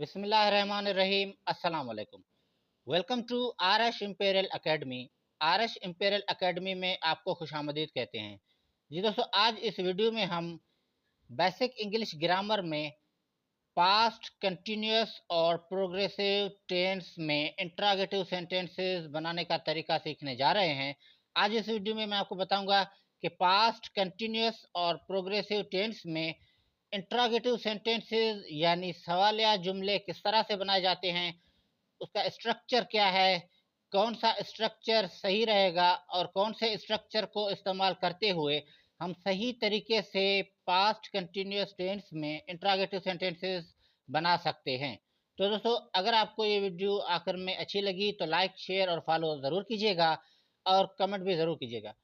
बिस्मिल्लाहिर्रहमानिर्रहीम। अस्सलाम वालेकुम। Welcome to Arsh imperial academy. Arsh imperial academy में आपको खुशामदीद कहते हैं। जी दोस्तों, आज इस वीडियो में हम बेसिक इंग्लिश ग्रामर में पास्ट, कंटिन्यूअस और प्रोग्रेसिव टेंस में इंट्रोगेटिव सेंटेंसेस बनाने का तरीका सीखने जा रहे हैं। आज इस वीडियो में मैं आपको बताऊंगा कि पास्ट, कंटिन्यूअस और प्रोग्रेसिव टेंस में इंट्रोगेटिव सेंटेंसेस यानी सवालिया जुमले किस तरह से बनाए जाते हैं, उसका स्ट्रक्चर क्या है, कौन सा स्ट्रक्चर सही रहेगा और कौन से स्ट्रक्चर को इस्तेमाल करते हुए हम सही तरीके से पास्ट कंटिन्यूअस टेंस में इंट्रोगेटिव सेंटेंसेस बना सकते हैं। तो दोस्तों, अगर आपको ये वीडियो आखिर में अच्छी लगी तो लाइक, शेयर और फॉलो ज़रूर कीजिएगा और कमेंट भी ज़रूर कीजिएगा।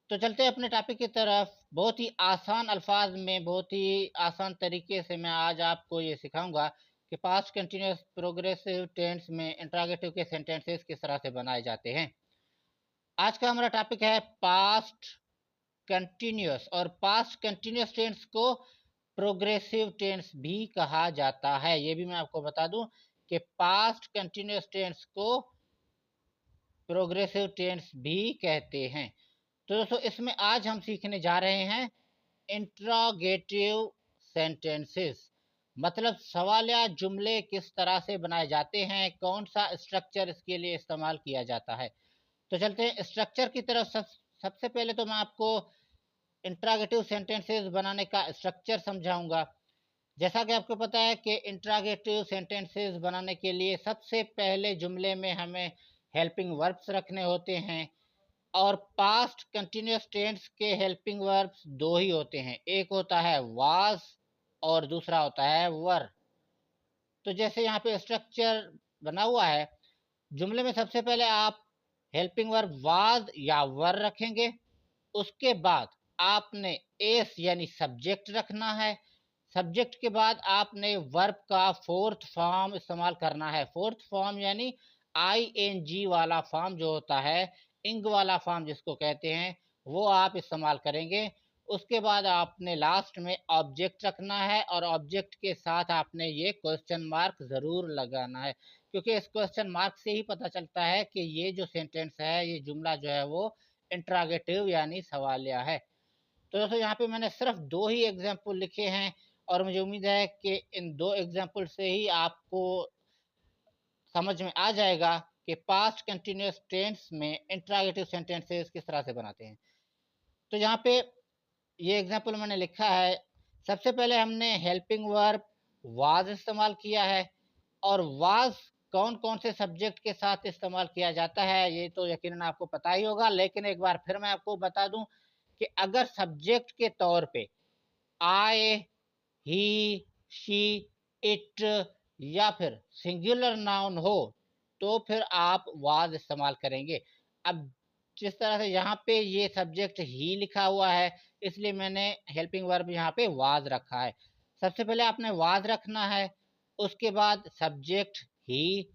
तो चलते हैं अपने टॉपिक की तरफ। बहुत ही आसान अल्फाज में, बहुत ही आसान तरीके से मैं आज आपको ये सिखाऊंगा कि पास्ट कंटिन्यूअस प्रोग्रेसिव टेंस में इंट्रोगेटिव के सेंटेंसेस किस तरह से बनाए जाते हैं। आज का हमारा टॉपिक है पास्ट कंटिन्यूअस, और पास्ट कंटिन्यूअस टेंस को प्रोग्रेसिव टेंस भी कहा जाता है। ये भी मैं आपको बता दूं कि पास्ट कंटिन्यूअस टेंस को प्रोग्रेसिव टेंस भी कहते हैं। तो दोस्तों, इसमें आज हम सीखने जा रहे हैं इंट्रोगेटिव सेंटेंसेस, मतलब सवालिया जुमले किस तरह से बनाए जाते हैं, कौन सा स्ट्रक्चर इसके लिए इस्तेमाल किया जाता है। तो चलते हैं स्ट्रक्चर की तरफ। सबसे पहले तो मैं आपको इंट्रोगेटिव सेंटेंसेस बनाने का स्ट्रक्चर समझाऊंगा। जैसा कि आपको पता है कि इंट्रोगेटिव सेंटेंसेस बनाने के लिए सबसे पहले जुमले में हमें हेल्पिंग वर्ब्स रखने होते हैं, और पास्ट कंटिन्यूअस टेंस के हेल्पिंग वर्ब्स दो ही होते हैं, एक होता है वाज और दूसरा होता है वर। तो जैसे यहाँ पे स्ट्रक्चर बना हुआ है, जुमले में सबसे पहले आप हेल्पिंग वर्ब वाज या वर रखेंगे। उसके बाद आपने एस यानी सब्जेक्ट रखना है। सब्जेक्ट के बाद आपने वर्ब का फोर्थ फॉर्म इस्तेमाल करना है। फोर्थ फॉर्म यानी आईएनजी वाला फॉर्म जो होता है, इंग वाला फॉर्म जिसको कहते हैं, वो आप इस्तेमाल करेंगे। उसके बाद आपने लास्ट में ऑब्जेक्ट रखना है, और ऑब्जेक्ट के साथ आपने ये क्वेश्चन मार्क ज़रूर लगाना है, क्योंकि इस क्वेश्चन मार्क से ही पता चलता है कि ये जो सेंटेंस है, ये जुमला जो है वो इंट्रोगेटिव यानी सवालिया है। तो दोस्तों, यहाँ पे मैंने सिर्फ दो ही एग्जाम्पल लिखे हैं, और मुझे उम्मीद है कि इन दो एग्जाम्पल से ही आपको समझ में आ जाएगा कि पास्ट कंटिन्यूअस टेंस में इंट्रोगेटिव सेंटेंसेस किस तरह से बनाते हैं। तो यहाँ पे ये एग्जाम्पल मैंने लिखा है। सबसे पहले हमने हेल्पिंग वर्ब वाज इस्तेमाल किया है, और वाज कौन कौन से सब्जेक्ट के साथ इस्तेमाल किया जाता है ये तो यकीनन आपको पता ही होगा, लेकिन एक बार फिर मैं आपको बता दूं कि अगर सब्जेक्ट के तौर पे आई, ही, शी, इट या फिर सिंगुलर नाउन हो तो फिर आप वाज इस्तेमाल करेंगे। अब जिस तरह से यहाँ पे ये सब्जेक्ट ही लिखा हुआ है, इसलिए मैंने हेल्पिंग वर्ब यहाँ पे वाज रखा है। सबसे पहले आपने वाज रखना है, उसके बाद सब्जेक्ट ही,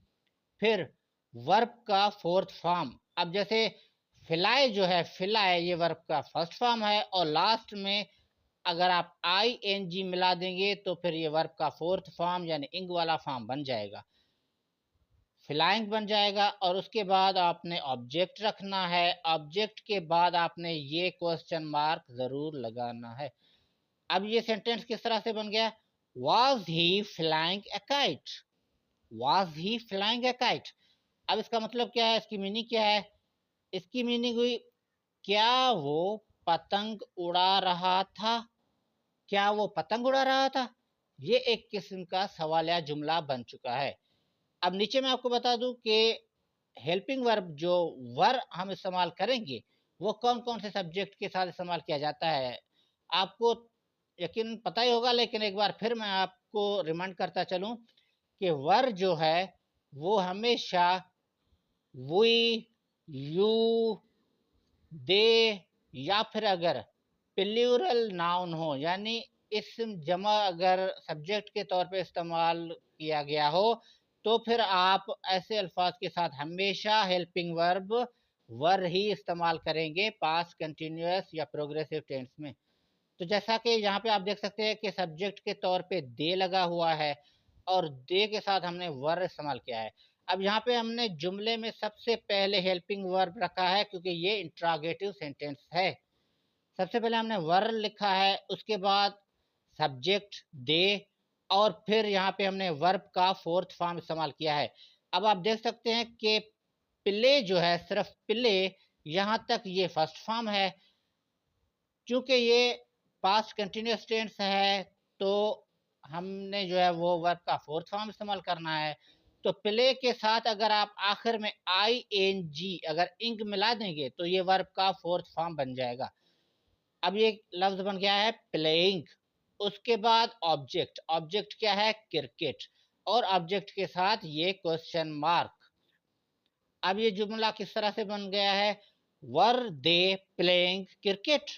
फिर वर्ब का फोर्थ फॉर्म। अब जैसे फिलाए जो है, फिलाए ये वर्ब का फर्स्ट फॉर्म है, और लास्ट में अगर आप आई एन जी मिला देंगे तो फिर ये वर्ब का फोर्थ फॉर्म यानी इंग वाला फॉर्म बन जाएगा, फ्लाइंग बन जाएगा। और उसके बाद आपने ऑब्जेक्ट रखना है। ऑब्जेक्ट के बाद आपने ये क्वेश्चन मार्क ज़रूर लगाना है। अब ये सेंटेंस किस तरह से बन गया? Was he flying A kite. Was he flying A kite. अब इसका मतलब क्या है, इसकी मीनिंग क्या है? इसकी मीनिंग हुई, क्या वो पतंग उड़ा रहा था? क्या वो पतंग उड़ा रहा था? ये एक किस्म का सवालिया जुमला बन चुका है। अब नीचे मैं आपको बता दूं कि हेल्पिंग वर्ब जो वर हम इस्तेमाल करेंगे वो कौन कौन से सब्जेक्ट के साथ इस्तेमाल किया जाता है, आपको यकीन पता ही होगा, लेकिन एक बार फिर मैं आपको रिमाइंड करता चलूं कि वर जो है वो हमेशा वी, यू, दे, या फिर अगर प्लूरल नाउन हो यानी इसम जमा अगर सब्जेक्ट के तौर पे इस्तेमाल किया गया हो, तो फिर आप ऐसे अल्फाज के साथ हमेशा हेल्पिंग वर्ब वर ही इस्तेमाल करेंगे पास्ट कंटिन्यूअस या प्रोग्रेसिव टेंस में। तो जैसा कि यहाँ पे आप देख सकते हैं कि सब्जेक्ट के तौर पे दे लगा हुआ है, और दे के साथ हमने वर इस्तेमाल किया है। अब यहाँ पे हमने जुमले में सबसे पहले हेल्पिंग वर्ब रखा है क्योंकि ये इंट्रोगेटिव सेंटेंस है। सबसे पहले हमने वर लिखा है, उसके बाद सब्जेक्ट दे और फिर यहाँ पे हमने वर्ब का फोर्थ फॉर्म इस्तेमाल किया है। अब आप देख सकते हैं कि प्ले जो है, सिर्फ प्ले, यहाँ तक ये फर्स्ट फॉर्म है। चूँकि ये पास्ट कंटीन्यूअस टेंस है, तो हमने जो है वो वर्ब का फोर्थ फॉर्म इस्तेमाल करना है। तो प्ले के साथ अगर आप आखिर में आईएनजी अगर इंग मिला देंगे तो ये वर्ब का फोर्थ फॉर्म बन जाएगा। अब ये लफ्ज़ बन गया है प्लेइंग। उसके बाद ऑब्जेक्ट, ऑब्जेक्ट क्या है? क्रिकेट, और ऑब्जेक्ट के साथ ये क्वेश्चन मार्क। अब ये जुमला किस तरह से बन गया है? Were they playing cricket?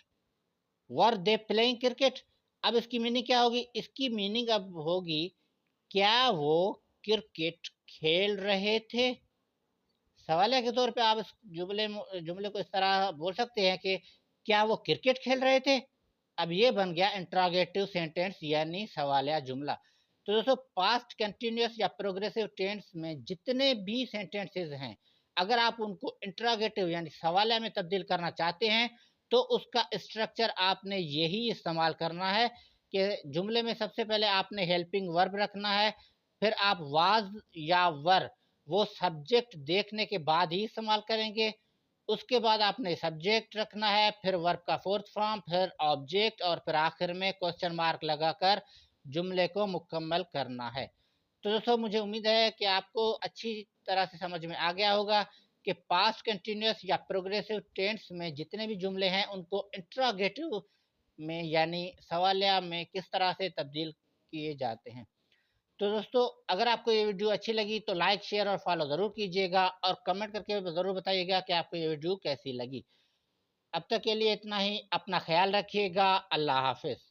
Were they playing cricket? अब इसकी मीनिंग क्या होगी? इसकी मीनिंग अब होगी, क्या वो क्रिकेट खेल रहे थे? सवालिया के तौर पे आप इस जुमले को इस तरह बोल सकते हैं कि क्या वो क्रिकेट खेल रहे थे? अब ये बन गया इंट्रोगेटिव सेंटेंस यानी सवालिया जुमला। तो दोस्तों, पास्ट कंटीन्यूअस या प्रोग्रेसिव टेंस में जितने भी सेंटेंसेस हैं, अगर आप उनको इंट्रोगेटिव यानी सवालिया में तब्दील करना चाहते हैं, तो उसका स्ट्रक्चर आपने यही इस्तेमाल करना है कि जुमले में सबसे पहले आपने हेल्पिंग वर्ब रखना है, फिर आप वाज या वर वो सब्जेक्ट देखने के बाद ही इस्तेमाल करेंगे। उसके बाद आपने सब्जेक्ट रखना है, फिर वर्ब का फोर्थ फॉर्म, फिर ऑब्जेक्ट और फिर आखिर में क्वेश्चन मार्क लगाकर जुमले को मुकम्मल करना है। तो दोस्तों, मुझे उम्मीद है कि आपको अच्छी तरह से समझ में आ गया होगा कि पास्ट कंटीन्यूअस या प्रोग्रेसिव टेंस में जितने भी जुमले हैं उनको इंट्रोगेटिव में यानी सवालिया में किस तरह से तब्दील किए जाते हैं। तो दोस्तों, अगर आपको ये वीडियो अच्छी लगी तो लाइक, शेयर और फॉलो ज़रूर कीजिएगा और कमेंट करके ज़रूर बताइएगा कि आपको ये वीडियो कैसी लगी। अब तक के लिए इतना ही। अपना ख़्याल रखिएगा। अल्लाह हाफ़िज़।